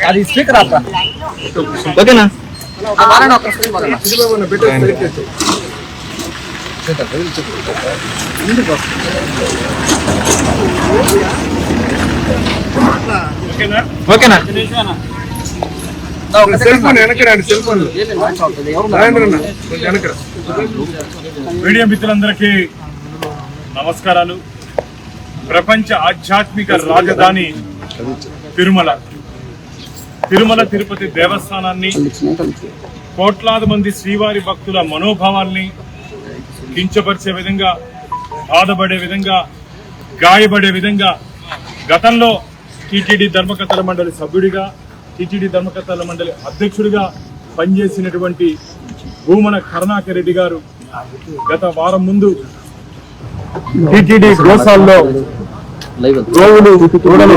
అది స్పీకర్ ఓకేనా? ఓకేనా? మీడియా మిత్రులందరికీ నమస్కారాలు. ప్రపంచ ఆధ్యాత్మిక రాజధాని తిరుమల తిరుపతి దేవస్థానాన్ని, కోట్లాది మంది శ్రీవారి భక్తుల మనోభావాల్ని కించపరిచే విధంగా, బాధపడే విధంగా, గాయపడే విధంగా గతంలో టీటీడీ ధర్మకర్తల మండలి సభ్యుడిగా, టీటీడీ ధర్మకర్తల మండలి అధ్యక్షుడిగా పనిచేసినటువంటి భూమన కరుణాకర్ రెడ్డి గారు గత వారం ముందు టీటీడీ గోశాలలో గోవులు దూడలు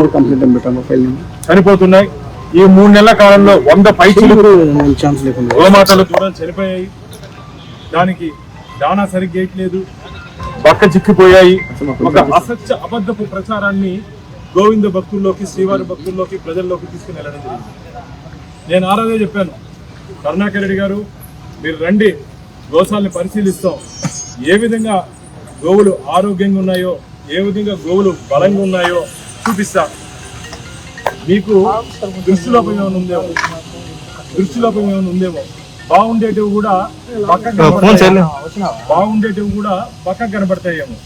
చనిపోతున్నాయి. ఈ 3 నెలల కాలంలో 100 పైచిలకు గోమాతల దూడలు చనిపోయాయి. దానికి దానా సరిగ్గా వేయట్లేదు, బక్క చిక్కిపోయాయి. ఒక అసత్య అబద్ధపు ప్రచారాన్ని గోవింద భక్తుల్లోకి, శ్రీవారి భక్తుల్లోకి, ప్రజల్లోకి తీసుకుని వెళ్ళడం జరిగింది. నేను ఆ రోజే చెప్పాను, కరుణాకర్ రెడ్డి గారు మీరు రండి, గోశాలని పరిశీలిస్తాం, ఏ విధంగా గోవులు ఆరోగ్యంగా ఉన్నాయో, ఏ విధంగా గోవులు బలంగా ఉన్నాయో చూపిస్తా. మీకు దృష్టిలోపం ఏమైనా ఉందేమో, బాగుండేటివి కూడా పక్కకు కనబడతాయేమో.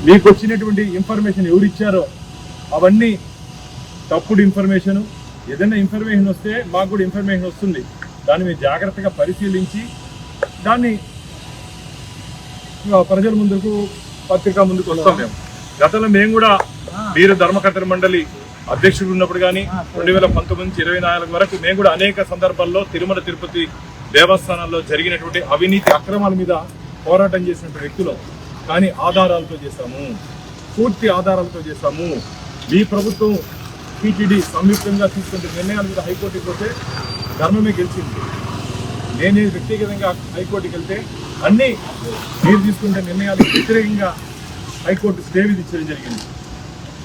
మీకు వచ్చినటువంటి ఇన్ఫర్మేషన్ ఎవరు ఇచ్చారో అవన్నీ తప్పుడు ఇన్ఫర్మేషన్. ఏదైనా ఇన్ఫర్మేషన్ వస్తే మాకు కూడా ఇన్ఫర్మేషన్ వస్తుంది, దాన్ని మేము జాగ్రత్తగా పరిశీలించి దాన్ని ప్రజల ముందుకు, పత్రికా ముందుకు వస్తాం. మేము గతంలో మేము కూడా మీరు ధర్మకర్తల మండలి అధ్యక్షుడు ఉన్నప్పుడు కానీ 2019 నుంచి 2024 వరకు మేము కూడా అనేక సందర్భాల్లో తిరుమల తిరుపతి దేవస్థానాల్లో జరిగినటువంటి అవినీతి అక్రమాల మీద పోరాటం చేసినటువంటి వ్యక్తులు. కానీ ఆధారాలతో చేశాము, పూర్తి ఆధారాలతో చేశాము. మీ ప్రభుత్వం టీటీడీ సంయుక్తంగా తీసుకునే నిర్ణయాల మీద హైకోర్టుకి పోతే ధర్మమే గెలిచింది. నేనే వ్యక్తిగతంగా హైకోర్టుకి వెళ్తే అన్నీ మీరు తీసుకునే నిర్ణయాలకు వ్యతిరేకంగా హైకోర్టు స్టే విధించడం జరిగింది.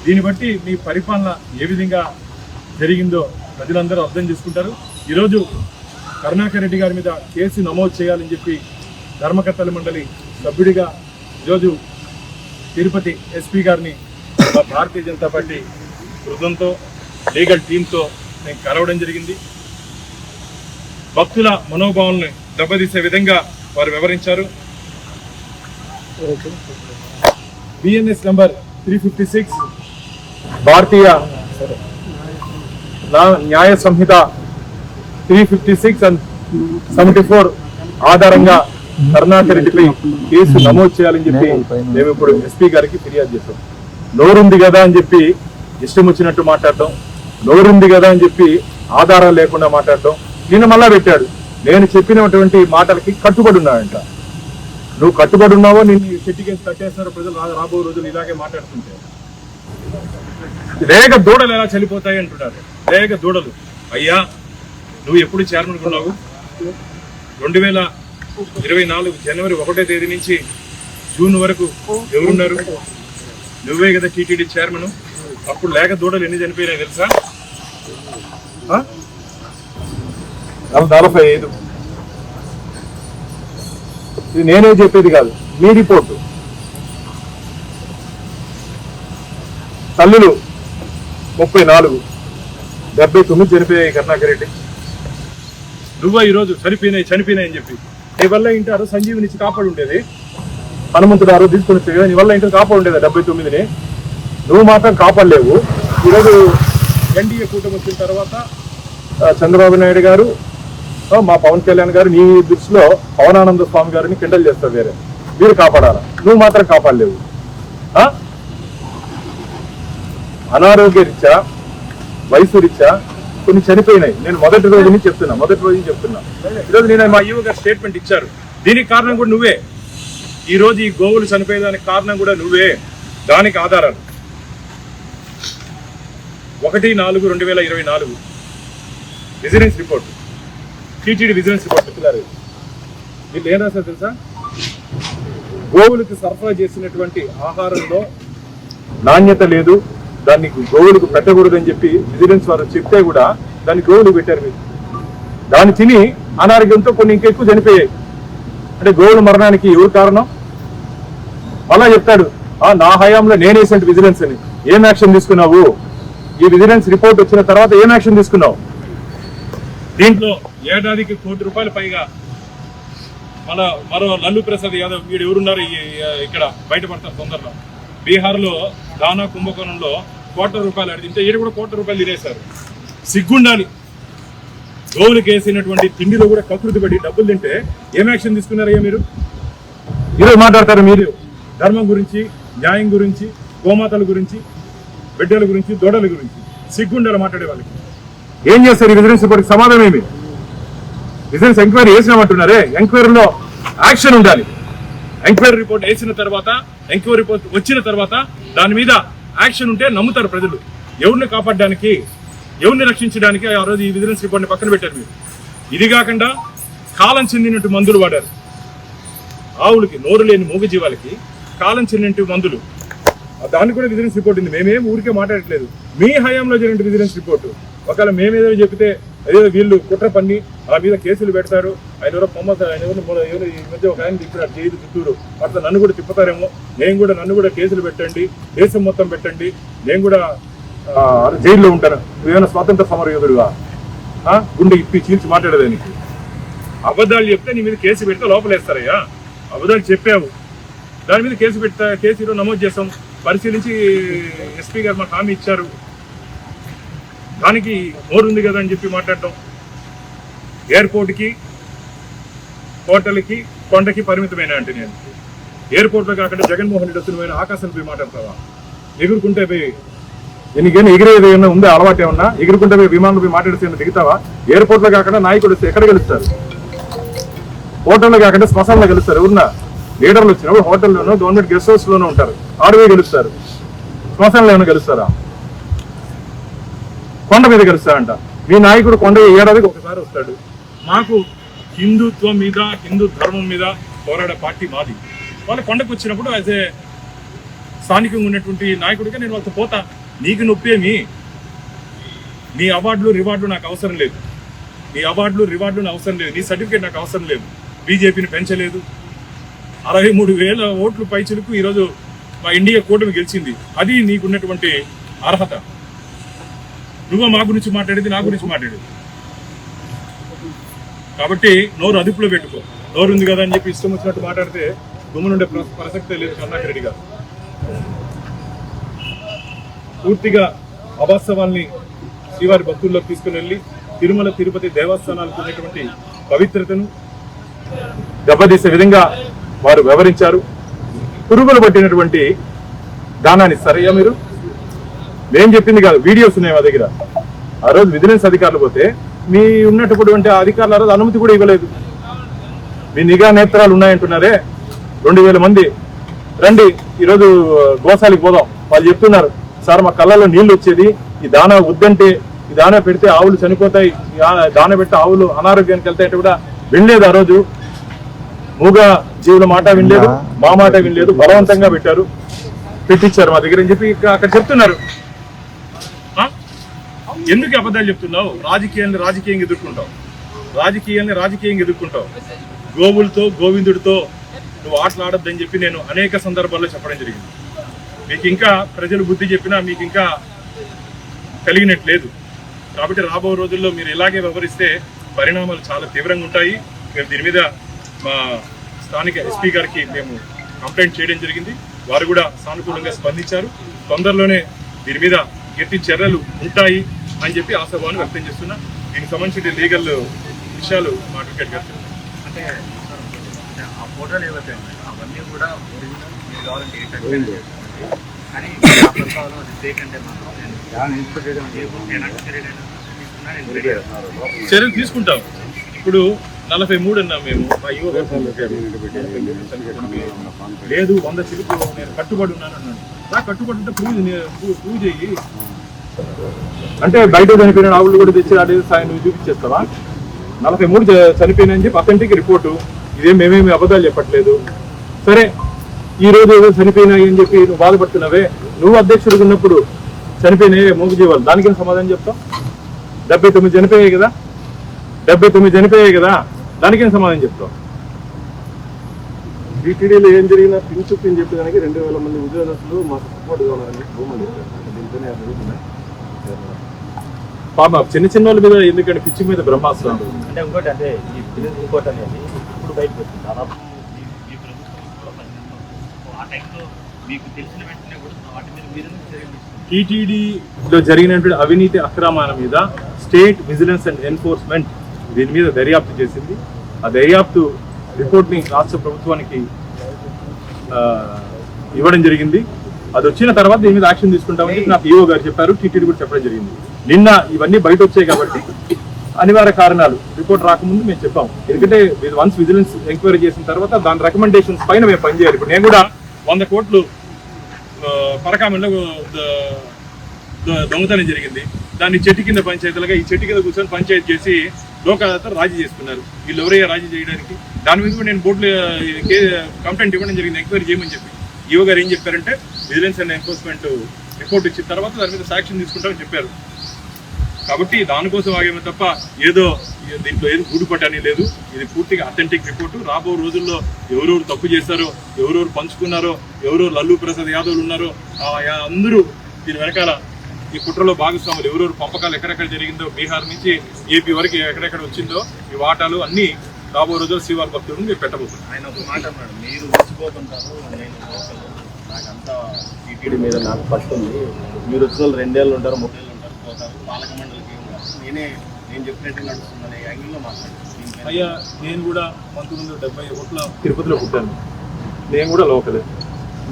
దీన్ని బట్టి మీ పరిపాలన ఏ విధంగా జరిగిందో ప్రజలందరూ అర్థం చేసుకుంటారు. ఈరోజు కరుణాకర్ రెడ్డి గారి మీద కేసు నమోదు చేయాలని చెప్పి ధర్మకర్తల మండలి సభ్యుడిగా ఈరోజు తిరుపతి ఎస్పీ గారిని భారతీయ జనతా పార్టీ బృందంతో, లీగల్ టీంతో నేను కలవడం జరిగింది. భక్తుల మనోభావాలను దెబ్బతీసే విధంగా వారు వివరించారు. బిఎన్ఎస్ నంబర్ 356, భారతీయ న్యాయ సంహిత 356 and 74 ఆధారంగా కరుణాకర్ రెడ్డిపై కేసు నమోదు చేయాలని చెప్పి మేము ఇప్పుడు ఎస్పీ గారికి ఫిర్యాదు చేస్తాం. నోరుంది కదా అని చెప్పి ఇష్టం వచ్చినట్టు మాట్లాడటం, నోరుంది కదా అని చెప్పి ఆధారాలు లేకుండా మాట్లాడటం. నిన్న మళ్ళా పెట్టాడు, నేను చెప్పినటువంటి మాటలకి కట్టుబడి ఉన్నాడంట. నువ్వు కట్టుబడి ఉన్నావో నిన్ను చెట్టు కేసు కట్టేస్తున్నారు ప్రజలు రాబో రోజులు ఇలాగే మాట్లాడుతుంటే. రేగ దూడలు ఎలా చనిపోతాయి అంటున్నారు. రేగ దూడలు అయ్యా, నువ్వు ఎప్పుడు చైర్మన్ ఉన్నావు? 2024 జనవరి 1వ తేదీ నుంచి జూన్ వరకు ఎవరున్నారు? నువ్వే కదా టీటీడీ చైర్మన్. అప్పుడు లేక దూడలు ఎన్ని చనిపోయినాయి తెలుసా? 45. ఇది నేనే చెప్పేది కాదు, మీ రిపోర్టు. తల్లులు 34, 79 చనిపోయాయి కరుణాకర్ రెడ్డి. నువ్వు ఈరోజు చనిపోయినాయి అని చెప్పి నీ వల్ల ఇంటారు సంజీవిని ఇచ్చి కాపాడు ఉండేది. హనుమంతుడు ఆ రోజు తీసుకొని వచ్చే కదా, నీ వల్ల ఇంటర్ కాపాడు ఉండేది 79ని. నువ్వు మాత్రం కాపాడలేవు. ఈరోజు ఎన్డీఏ కూటమి వచ్చిన తర్వాత చంద్రబాబు నాయుడు గారు, మా పవన్ కళ్యాణ్ గారు నీ దృష్టిలో పవనానంద స్వామి గారిని కిండల్ చేస్తారు. వేరే మీరు కాపాడాలా, నువ్వు మాత్రం కాపాడలేవు. అనారోగ్య రీత్యా, వయసు రీత్యా కొన్ని చనిపోయినాయి. నేను మొదటి రోజు నుంచి చెప్తున్నా. ఈరోజు నేను మా ఈవో గారు స్టేట్మెంట్ ఇచ్చారు. దీనికి కారణం కూడా నువ్వే. ఈ రోజు ఈ గోవులు చనిపోయేదానికి కారణం కూడా నువ్వే. దానికి ఆధారాలు 1/4/2024 vigilance report. TTD vigilance report వీళ్ళు ఏం రాశారు తెలుసా? గోవులకు సరఫరా చేసినటువంటి ఆహారంలో నాణ్యత లేదు, దాన్ని గోవులకు పెట్టకూడదని చెప్పి విజిలెన్స్ వారు చెప్తే కూడా దాన్ని గోవులు పెట్టారు. మీరు దాన్ని తిని అనారోగ్యంతో కొన్ని ఇంకెక్కువ చనిపోయాయి. అంటే గోవుల మరణానికి ఎవరు కారణం? అలా చెప్తాడు, నా హయాంలో నేనేసేంటి విజిలెన్స్ అని. ఏం యాక్షన్ తీసుకున్నావు? ఈ విజిలెన్స్ రిపోర్ట్ వచ్చిన తర్వాత ఏం యాక్షన్ తీసుకున్నావు? దీంట్లో ఏడాదికి ₹1,00,00,000 పైగా మరో లల్లు ప్రసాద్ యాదవ్ వీడు ఎవరున్నారు ఇక్కడ బయటపడతారు తొందరలో. బీహార్లో దానా కుంభకోణంలో ₹1,00,00,000 అడిగితే ఈడ కూడా ₹1,00,00,000 తినేశారు. సిగ్గుండాలి. గోవులకు వేసినటువంటి తిండిలో కూడా కకృతి పడి డబ్బులు తింటే ఏం యాక్షన్ తీసుకున్నారయ్యా మీరు? ఈరోజు మాట్లాడతారు మీరు ధర్మం గురించి, న్యాయం గురించి, గోమాతల గురించి, బిడ్డల గురించి, దూడల గురించి. సిగ్గుండాలి మాట్లాడే వాళ్ళకి. ఏం చేస్తారు ఈ విజిలెన్స్ రిపోర్ట్కి? సమాధానం ఏమి? విజిలెన్స్ ఎంక్వైరీ వేసినామంటున్నారే, ఎంక్వైరీలో యాక్షన్ ఉండాలి. ఎంక్వైరీ రిపోర్ట్ వేసిన తర్వాత, ఎంక్వైరీ రిపోర్ట్ వచ్చిన తర్వాత దాని మీద యాక్షన్ ఉంటే నమ్ముతారు ప్రజలు. ఎవరిని కాపాడడానికి, ఎవరిని రక్షించడానికి ఆ రోజు ఈ విజిలెన్స్ రిపోర్ట్ని పక్కన పెట్టారు మీరు. ఇది కాకుండా కాలం చెందినట్టు మందులు వాడారు. ఆవులకి, నోరు లేని మూగజీవాలకి కాలం చెందినట్టు మందులు, దాన్ని కూడా విజిలెన్స్ రిపోర్ట్ ఉంది. మేమేం ఊరికే మాట్లాడట్లేదు. మీ హయాంలో జరిగిన విజిలెన్స్ రిపోర్టు. ఒకవేళ మేమేదో చెప్తే అదేదో వీళ్ళు కుట్ర పన్ని ఆ మీద కేసులు పెడతారు. ఆయన ఎవరో ఎవరు ఈ మధ్య ఒక ఆయన తిప్పినారు జైలు చిత్తూరు, అట్లా నన్ను కూడా తిప్పుతారేమో. నన్ను కూడా కేసులు పెట్టండి, దేశం మొత్తం పెట్టండి, నేను కూడా జైల్లో ఉంటాను. నువ్వేమైనా స్వాతంత్ర సమర యోధుడుగా గుండె ఇప్పి చీల్చి మాట్లాడేదానికి? అబద్ధాలు చెప్తే నీ మీద కేసు పెడితే లోపలేస్తారయ్యా. అబద్ధాలు చెప్పావు, దాని మీద కేసు ఈరోజు నమోదు చేస్తాం. పరిశీలించి ఎస్పీ గారు మాకు హామీ ఇచ్చారు. దానికి నోరు ఉంది కదా అని చెప్పి మాట్లాడటం. ఎయిర్పోర్ట్కి, హోటల్కి, కొండకి పరిమితమైన అంటే నేను ఎయిర్పోర్ట్లో కాకుండా జగన్మోహన్ రెడ్డి వస్తున్న ఆకాశాన్ని పోయి మాట్లాడతావా? ఎగురుకుంటే పోయి ఎన్నికైనా ఎగిరేది ఏమన్నా ఉందా? అలవాటు ఏమన్నా? ఎగురుకుంటే పోయి విమానంలో పోయి మాట్లాడితే దిగుతావా? ఎయిర్పోర్ట్లో కాకుండా నాయకుడు వస్తే ఎక్కడ గెలుస్తారు? హోటల్లో కాకుండా శ్మశానంలో గెలుస్తారు. ఎవరున్నా లీడర్లు వచ్చినప్పుడు హోటల్లోనూ, గవర్నమెంట్ గెస్ట్ హౌస్లోనూ ఉంటారు. ఆడవే గెలుస్తారు. శ్మశానంలో ఏమైనా గెలుస్తారా? కొండ మీద గెలుస్తారంట. మీ నాయకుడు కొండ ఏడాదికి ఒకసారి వస్తాడు. మాకు హిందుత్వం మీద, హిందూ ధర్మం మీద పోరాడే పార్టీ మాది. వాళ్ళు కొండకు వచ్చినప్పుడు యాజ్ ఏ స్థానికంగా ఉన్నటువంటి నాయకుడిగా నేను వాళ్ళతో పోతా. నీకు నొప్పేమి? నీ అవార్డులు, రివార్డులు నాకు అవసరం లేదు. నీ అవార్డులు, రివార్డులు నాకు అవసరం లేదు. నీ సర్టిఫికేట్ నాకు అవసరం లేదు. బీజేపీని పెంచలేదు. 63,000 ఓట్లు పైచులకు ఈరోజు మా ఇండియా కూటమి గెలిచింది. అది నీకున్నటువంటి అర్హత. నువ్వు మా గురించి మాట్లాడేది, నా గురించి మాట్లాడేది. కాబట్టి నోరు అదుపులో పెట్టుకో. నోరు ఉంది కదా అని చెప్పి ఇష్టం వచ్చినట్టు మాట్లాడితే గుమ్మనుండే ప్రసక్తే లేదు. కరుణాకర్ రెడ్డి గారు పూర్తిగా అవాస్తవాల్ని శ్రీవారి భక్తుల్లోకి తీసుకుని వెళ్ళి తిరుమల, తిరుపతి దేవస్థానాలకు ఉన్నటువంటి పవిత్రతను దెబ్బతీసే విధంగా వారు వ్యవహరించారు. పురుగులు పట్టినటువంటి దానాన్ని సరయ్యా మీరు? నేను చెప్పింది కాదు, వీడియోస్ ఉన్నాయి మా దగ్గర. ఆ రోజు విజిలెన్స్ అధికారులు పోతే మీ ఉన్నటువంటి అధికారులు ఆ రోజు అనుమతి కూడా ఇవ్వలేదు. మీ నిఘా నేత్రాలు ఉన్నాయంటున్నారే. 2,000 మంది రండి ఈరోజు గోశాలకు పోదాం. వాళ్ళు చెప్తున్నారు, సార్ మా కళ్ళలో నీళ్లు వచ్చేది, ఈ దానా వద్దంటే, ఈ దానా పెడితే ఆవులు చనిపోతాయి, దానా పెడితే ఆవులు అనారోగ్యానికి వెళ్తాయంటే కూడా వినలేదు. ఆ రోజు మూగ జీవుల మాట వినలేదు, మా మాట వినలేదు. బలవంతంగా పెట్టించారు మా దగ్గర అని చెప్పి అక్కడ చెప్తున్నారు. ఎందుకు అబద్ధాలు చెప్తున్నావు? రాజకీయంగా ఎదుర్కొంటావు. రాజకీయంగా ఎదుర్కొంటావు. గోవులతో, గోవిందుడితో నువ్వు ఆటలాడొద్దని చెప్పి నేను అనేక సందర్భాల్లో చెప్పడం జరిగింది. మీకు ఇంకా ప్రజలు బుద్ధి చెప్పినా మీకు ఇంకా కలిగినట్లేదు. కాబట్టి రాబో రోజుల్లో మీరు ఇలాగే వ్యవహరిస్తే పరిణామాలు చాలా తీవ్రంగా ఉంటాయి. మేము దీని మీద మా స్థానిక ఎస్పీ గారికి మేము కంప్లైంట్ చేయడం జరిగింది. వారు కూడా సానుకూలంగా స్పందించారు. తొందరలోనే దీని మీద గట్టి చర్యలు ఉంటాయి అని చెప్పి ఆశాభావాన్ని వ్యక్తం చేస్తున్నా. దీనికి సంబంధించిన లీగల్ విషయాలు మా అడ్వకేట్ గారు చెప్తారు. అంటే ఆ ఫోటోలు ఏవైతే ఉన్నాయి అవన్నీ కూడా చర్యలు తీసుకుంటాం. ఇప్పుడు 43 అన్నా మేము లేదు 100 చిలుకు నేను కట్టుబడి ఉన్నాను అన్నాను. కట్టుబడి ఉంటే ప్రూవ్ చెయ్యి. అంటే బయట చనిపోయిన ఆవులు కూడా తెచ్చి అదే సాయం నువ్వు చూపించేస్తావా? 43 చనిపోయినాయని చెప్పి అథెంటిక్ రిపోర్టు. ఇదేం మేమేమి అబద్ధాలు చెప్పట్లేదు. సరే, ఈ రోజు ఏదో చనిపోయినాయి అని చెప్పి నువ్వు బాధపడుతున్నావే, నువ్వు అధ్యక్షుడిగా ఉన్నప్పుడు చనిపోయినాయి మూగజీవాలు, దానికేం సమాధానం చెప్తావు? 79 చనిపోయాయి కదా, 79 చనిపోయాయి కదా, దానికేం సమాధానం చెప్తావు? టీటీడీలో ఏం జరిగినా పిన్ చుప్పని చెప్పడానికి 2000 మంది ఉద్యోగస్తులు మాకు సపోర్ట్గా ఉన్నారని భూములు చెప్పారు. దీంతోనే జరుగుతున్నాయి. పాప చిన్న చిన్న వాళ్ళ మీద ఎందుకంటే పిచ్చి మీద బ్రహ్మాస్త్రాలు. అంటే ఇంకోటి అంటే ఈ బిజినెస్ ఇంకోటి అనేది ఇప్పుడు బయటకు వచ్చింది. దాదాపు ఈ ప్రభుత్వం కూడా 10 నెలలు ఆ టైంలో మీకు తెలిసిన వెంటనే కూడా వాటి మీద మీరు చర్యలు టీటీడీలో జరిగినటువంటి అవినీతి అక్రమాల మీద స్టేట్ విజిలెన్స్ అండ్ ఎన్ఫోర్స్మెంట్ దీని మీద దర్యాప్తు చేసింది. ఆ దర్యాప్తు రిపోర్ట్ని రాష్ట్ర ప్రభుత్వానికి ఇవ్వడం జరిగింది. అది వచ్చిన తర్వాత దీని మీద యాక్షన్ తీసుకుంటామని చెప్పి నాకు ఈఓ గారు చెప్పారు, టీటీడీ కూడా చెప్పడం జరిగింది. నిన్న ఇవన్నీ బయట వచ్చాయి కాబట్టి అనివార్య కారణాలు రిపోర్ట్ రాకముందు మేము చెప్పాం. ఎందుకంటే వన్స్ విజిలెన్స్ ఎంక్వైరీ చేసిన తర్వాత దాని రికమెండేషన్స్ పైన మేము పనిచేయాలి. ఇప్పుడు నేను కూడా 100 కోట్లు పరకామంలో దొంగతనం జరిగింది. దాన్ని చెట్టు కింద పంచాయతీలుగా ఈ చెట్టు కింద కూర్చొని పంచాయతీ చేసి లోకాలతో రాజీ చేసుకున్నారు. వీళ్ళు ఎవరయ్యా రాజీ చేయడానికి? దాని మీద కూడా నేను బోర్డులో కంప్లైంట్ ఇవ్వడం జరిగింది, ఎంక్వైరీ చేయమని చెప్పి. ఈఓ గారు ఏం చెప్పారంటే విజిలెన్స్ అండ్ ఎన్ఫోర్స్మెంట్ రిపోర్ట్ ఇచ్చిన తర్వాత దాని మీద సాక్ష్యం తీసుకుంటామని చెప్పారు. కాబట్టి దానికోసం ఆగేమే తప్ప ఏదో దీంట్లో ఏదో గూడుపట్టని లేదు. ఇది పూర్తిగా అథెంటిక్ రిపోర్టు. రాబో రోజుల్లో ఎవరెవరు తప్పు చేశారో, ఎవరెవరు పంచుకున్నారో, ఎవరెవరు లల్లూ ప్రసాద్ యాదవ్లు ఉన్నారో అందరూ దీని వెనకాల ఈ కుట్రలో భాగస్వాములు, ఎవరెవరు పంపకాలు ఎక్కడెక్కడ జరిగిందో, బీహార్ నుంచి ఏపీ వరకు ఎక్కడెక్కడ వచ్చిందో ఈ వాటాలు అన్నీ రాబో రోజుల్లో శ్రీవారి భక్తులను మీరు పెట్టబోతున్నారు. ఆయన ఒక మాట అన్నాడు, మీరు మర్చిపోతుంటారు, నేను నాకంతా టీటీడీ మీద నాకు పట్టుంది, మీరు వచ్చిన వాళ్ళు 2 ఏళ్ళు ఉంటారు, 3 ఏళ్ళు ఉంటారు, పోతారు, పాలక మండలికి ఏం కాదు, నేను చెప్పినట్టు నడుస్తుందనే యాంగిల్లో మాట్లాడాను. అయ్యా, నేను కూడా 1971 తిరుపతిలో పుట్టాను. నేను కూడా లోకలే.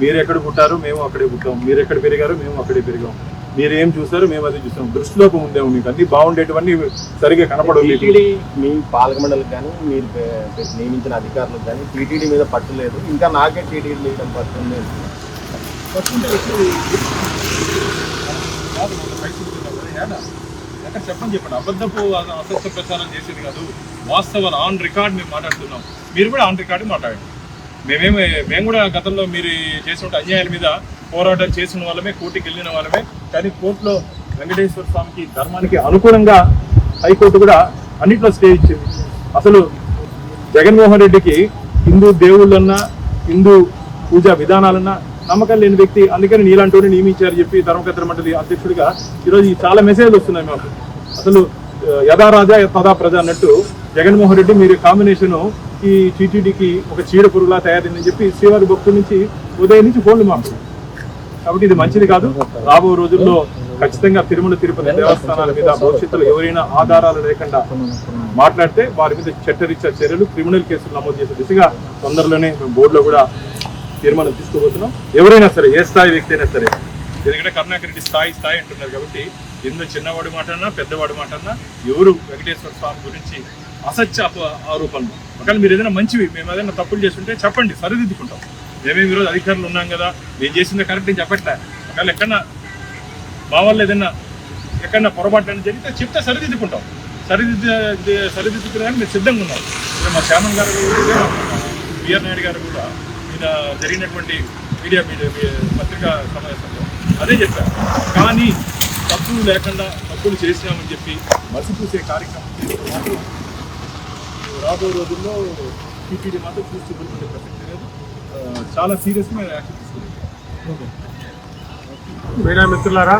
మీరు ఎక్కడ పుట్టారు, మేము అక్కడే పుట్టాం. మీరు ఎక్కడ పెరిగారు, మేము అక్కడే పెరిగాం. మీరు ఏం చూసారు, మేము అదే చూసాం. దృష్టిలోపం ఉందేమో మీకు, అన్ని బాగుండేటివన్నీ సరిగ్గా కనపడవు. టీటీడీ మీ పాలక మండలికి కానీ మీరు నియమించిన అధికారులకు కానీ టీటీడీ మీద పట్టు లేదు, ఇంకా నాకే టీటీడీ మీద పట్టుంది. చెప్పండి అబద్ధపు అసత్య ప్రచారం చేసేది కాదు, వాస్తవాలు ఆన్ రికార్డ్ మేము మాట్లాడుతున్నాం. మీరు కూడా ఆన్ రికార్డు మాట్లాడండి. మేము కూడా గతంలో మీరు చేసిన అన్యాయాల మీద పోరాటం చేసిన వాళ్ళమే, కోర్టుకి వెళ్ళిన వాళ్ళమే. కానీ కోర్టులో వెంకటేశ్వర స్వామికి ధర్మానికి అనుగుణంగా హైకోర్టు కూడా అన్నింటిలో స్టే ఇచ్చింది. అసలు జగన్మోహన్ రెడ్డికి హిందూ దేవుళ్ళన్నా, హిందూ పూజా విధానాలన్నా నమ్మకం లేని వ్యక్తి, అందుకని నీలాంటి నియమించారు చెప్పి ధర్మకర్తల మండలి అధ్యక్షుడిగా ఈరోజు చాలా మెసేజ్లు వస్తున్నాయి మాకు. అసలు యథా రాజా తదా ప్రజ అన్నట్టు జగన్మోహన్ రెడ్డి మీరు కాంబినేషను ఈ టీటీడీకి ఒక చీడ పురుగులా తయారైందని చెప్పి శ్రీవారి భక్తుల నుంచి ఉదయం నుంచి ఫోన్లు మాకు. కాబట్టి ఇది మంచిది కాదు. రాబో రోజుల్లో ఖచ్చితంగా తిరుమల తిరుపతి దేవస్థానాల మీద భవిష్యత్తులో ఎవరైనా ఆధారాలు లేకుండా మాట్లాడితే వారి మీద చట్టరీత్యా చర్యలు, క్రిమినల్ కేసులు నమోదు చేసే దిశగా తొందరలోనే మేము బోర్డులో కూడా తీర్మానం తీసుకోబోతున్నాం. ఎవరైనా సరే, ఏ స్థాయి వ్యక్తి అయినా సరే, ఎందుకంటే కరుణాకర్ రెడ్డి స్థాయి అంటున్నారు కాబట్టి ఇందులో చిన్నవాడు మాటన్నా పెద్దవాడు మాటన్నా ఎవరు వెంకటేశ్వర స్వామి గురించి అసత్య ఆరోపణలు, ఒకవేళ మీరు ఏదైనా మంచివి, మేము ఏదైనా తప్పులు చేస్తుంటే చెప్పండి, సరిదిద్దుకుంటాం. మేమేమి ఈరోజు అధికారులు ఉన్నాం కదా, మేము చేసిందే కరెక్ట్ అని చెప్పట్లే. ఒకవేళ ఎక్కడన్నా మా వల్ల ఏదైనా ఎక్కడన్నా పొరపాటు జరిగితే చెప్తే సరిదిద్దుకుంటాం. సరిదిద్దుకునే మేము సిద్ధంగా ఉన్నాం. మా చైర్మన్ గారు బిఆర్ నాయుడు గారు కూడా ఈయన జరిగినటువంటి మీడియా పత్రికా సమావేశంలో అదే చెప్పారు. కానీ తప్పులు లేకుండా తప్పులు చేసినామని చెప్పి మసిపూసే కార్యక్రమం చేస్తే మాత్రం రాబోయే రోజుల్లో టీటీడీ మాత్రం చూసి చూపించే ప్రసక్తి లేదు. చాలా సీరియస్గా యాక్షన్ తీసుకుంటాం. మీడియా మిత్రులారా,